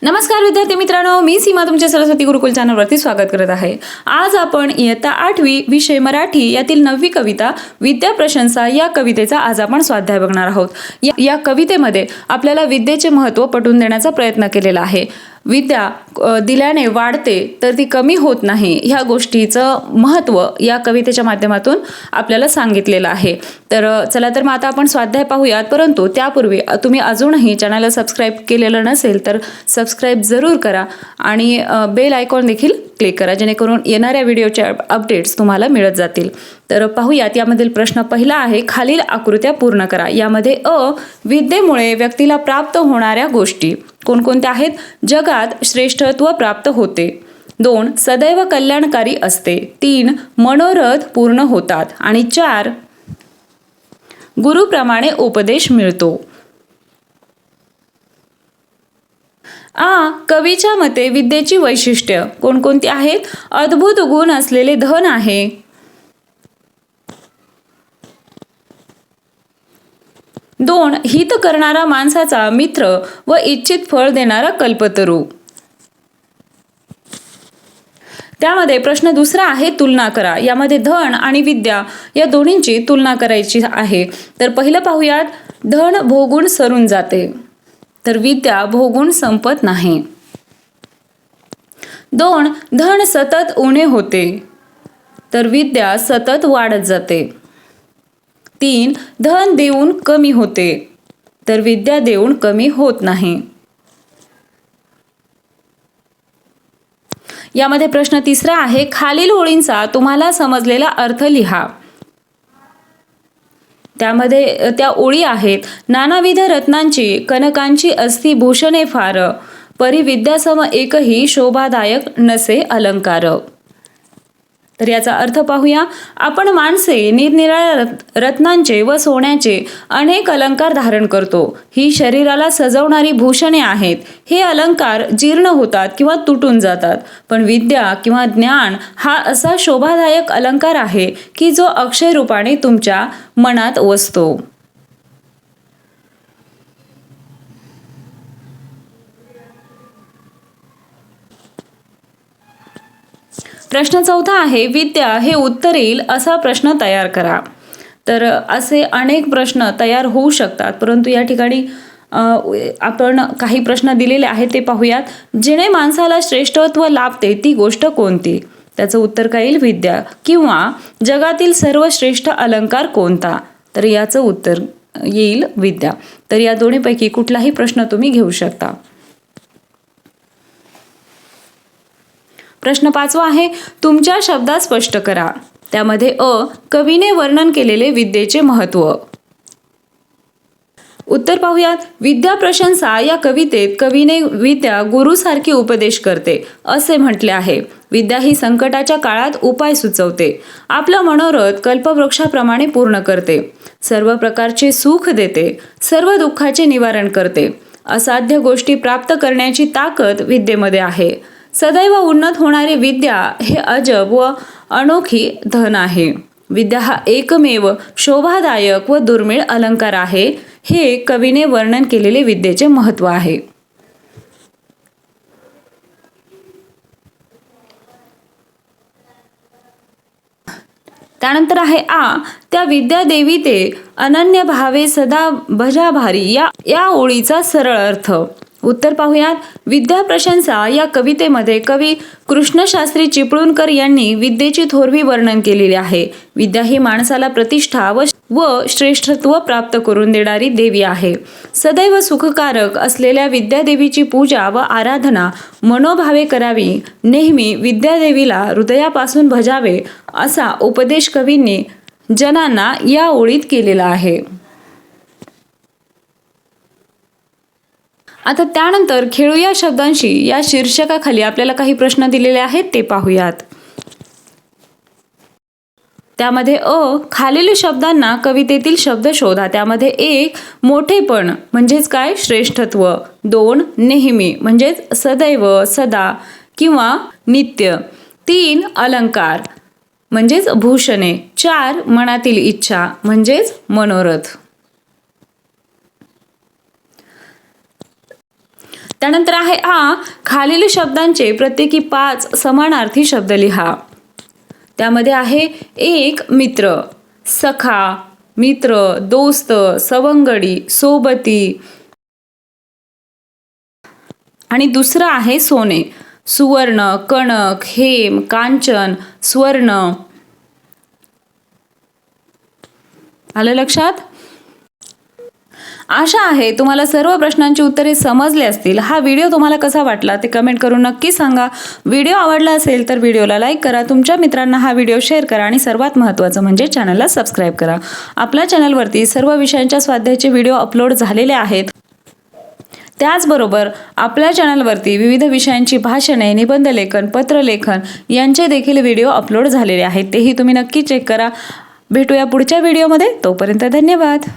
नमस्कार विद्यार्थी मित्रांनो, मी सीमा तुमच्या सरस्वती गुरुकुल चॅनलवरती स्वागत करत आहे। आज आपण इयत्ता 8वी विषय मराठी यातील 9वी कविता विद्या प्रशंसा या कवितेचा आज आपण स्वाध्याय बघणार आहोत। या कवितेमध्ये आपल्याला विद्येचे महत्त्व पटवून देण्याचा प्रयत्न केलेला आहे। विद्या दिल्याने वाढते तर ती कमी होत नाही, ह्या गोष्टीचं महत्त्व या कवितेच्या माध्यमातून आपल्याला सांगितलेलं आहे। तर चला तर मग आता आपण स्वाध्याय पाहूयात, परंतु त्यापूर्वी तुम्ही अजूनही चॅनलला सबस्क्राईब केलेलं नसेल तर सबस्क्राईब जरूर करा आणि बेल आयकॉन देखील क्लिक करा, जेणेकरून येणाऱ्या व्हिडिओचे अपडेट्स तुम्हाला मिळत जातील। तर पाहूयात, यामधील प्रश्न पहिला आहे, खालील आकृत्या पूर्ण करा। यामध्ये विद्येमुळे व्यक्तीला प्राप्त होणाऱ्या गोष्टी कोणकोणत्या आहेत? जगात श्रेष्ठत्व प्राप्त होते। 2 सदैव कल्याणकारी असते। 3 मनोरथ पूर्ण होतात आणि 4 गुरुप्रमाणे उपदेश मिळतो। कवीच्या मते विद्येची वैशिष्ट्य कोणकोणती आहेत? अद्भुत गुण असलेले धन आहे। 2 हित करणारा माणसाचा मित्र व इच्छित फळ देणारा कल्पतरू। त्यामध्ये प्रश्न दुसरा आहे, तुलना करा। यामध्ये धन आणि विद्या या दोन्हींची तुलना करायची आहे। तर पहिलं पाहूयात, धन भोगून सरून जाते तर विद्या भोगून संपत नाही। 2 धन सतत उणे होते तर विद्या सतत वाढत जाते। 3 धन देऊन कमी होते तर विद्या देऊन कमी होत नाही। यामध्ये प्रश्न तिसरा आहे, खालील ओळींचा तुम्हाला समजलेला अर्थ लिहा। त्यामध्ये त्या ओळी आहेत, नानाविध रत्नांची कनकांची असती भूषणे फार, परी विद्यासम एकही शोभादायक नसे अलंकार। तर याचा अर्थ पाहूया, आपण माणसे निरनिराळ्या रत्नांचे व सोन्याचे अनेक अलंकार धारण करतो। ही शरीराला सजवणारी भूषणे आहेत। हे अलंकार जीर्ण होतात किंवा तुटून जातात, पण विद्या किंवा ज्ञान हा असा शोभादायक अलंकार आहे की जो अक्षय रूपाने तुमच्या मनात वसतो। प्रश्न चौथा आहे, विद्या हे उत्तर येईल असा प्रश्न तयार करा। तर असे अनेक प्रश्न तयार होऊ शकतात, परंतु या ठिकाणी आपण काही प्रश्न दिलेले आहेत ते पाहूयात। जिने माणसाला श्रेष्ठत्व लाभते ती गोष्ट कोणती? त्याचं उत्तर काय येईल? विद्या। किंवा जगातील सर्वश्रेष्ठ अलंकार कोणता? तर याचं उत्तर येईल विद्या। तर या दोन्हीपैकी कुठलाही प्रश्न तुम्ही घेऊ शकता। प्रश्न 5वा आहे, तुमच्या शब्दात स्पष्ट करा। त्यामध्ये कवीने वर्णन केलेले विद्येचे महत्त्व। उत्तर पाहूयात, विद्या प्रशंसा या कवितेत कवीने विद्या गुरुसारखी उपदेश करते असे म्हटले आहे। विद्या ही संकटाच्या काळात उपाय सुचवते, आपलं मनोरथ कल्पवृक्षाप्रमाणे पूर्ण करते, सर्व प्रकारचे सुख देते, सर्व दुःखाचे निवारण करते, असाध्य गोष्टी प्राप्त करण्याची ताकद विद्येमध्ये आहे। सदैव उन्नत होणारी विद्या हे अजब व अनोखी धन आहे। विद्या हा एकमेव शोभादायक व दुर्मिळ अलंकार आहे। हे कवीने वर्णन केलेले विद्येचे महत्त्व आहे। त्यानंतर आहे त्या विद्या देवी ते अनन्य भावे सदा भजाभारी या ओळीचा सरळ अर्थ। उत्तर पाहूयात, विद्या प्रशंसा या कवितेमध्ये कवी कृष्णशास्त्री चिपळूणकर यांनी विद्येची थोरवी वर्णन केलेली आहे। विद्या ही माणसाला प्रतिष्ठा व श्रेष्ठत्व प्राप्त करून देणारी देवी आहे। सदैव सुखकारक असलेल्या विद्यादेवीची पूजा व आराधना मनोभावे करावी, नेहमी विद्यादेवीला हृदयापासून भजावे असा उपदेश कवींनी जनांना या ओळीत केलेला आहे। आता त्यानंतर खेळूया शब्दांशी या शीर्षकाखाली आपल्याला काही प्रश्न दिलेले आहेत ते पाहूयात। त्यामध्ये खालील शब्दांना कवितेतील शब्द शोधा। त्यामध्ये 1 मोठेपण म्हणजेच काय? श्रेष्ठत्व। 2 नेहमी म्हणजेच सदैव, सदा किंवा नित्य। 3 अलंकार म्हणजेच भूषणे। 4 मनातील इच्छा म्हणजेच मनोरथ। त्यानंतर आहे आ, खालील शब्दांचे प्रत्येकी 5 समानार्थी शब्द लिहा. त्यामध्ये आहे 1 मित्र, सखा, मित्र, दोस्त, सवंगडी, सोबती. आणि दुसरं आहे सोने, सुवर्ण, कणक, हेम, कांचन, स्वर्ण. आलं लक्षात? आशा आहे तुम्हाला सर्व प्रश्नांची उत्तरे समजली असतील. हा व्हिडिओ तुम्हाला कसा वाटला ते कमेंट करून नक्की सांगा. व्हिडिओ आवडला असेल तर व्हिडिओला लाईक करा, तुमच्या मित्रांना हा व्हिडिओ शेअर करा आणि सर्वात महत्त्वाचं म्हणजे चॅनलला सबस्क्राईब करा. आपल्या चॅनलवरती सर्व विषयांच्या स्वाध्यायाचे व्हिडिओ अपलोड झालेले आहेत. त्याचबरोबर आपल्या चॅनलवरती विविध विषयांची भाषणे, निबंधलेखन, पत्रलेखन यांचे देखील व्हिडिओ अपलोड झालेले आहेत. तेही तुम्ही नक्की चेक करा. भेटूया पुढच्या व्हिडिओमध्ये. तोपर्यंत धन्यवाद.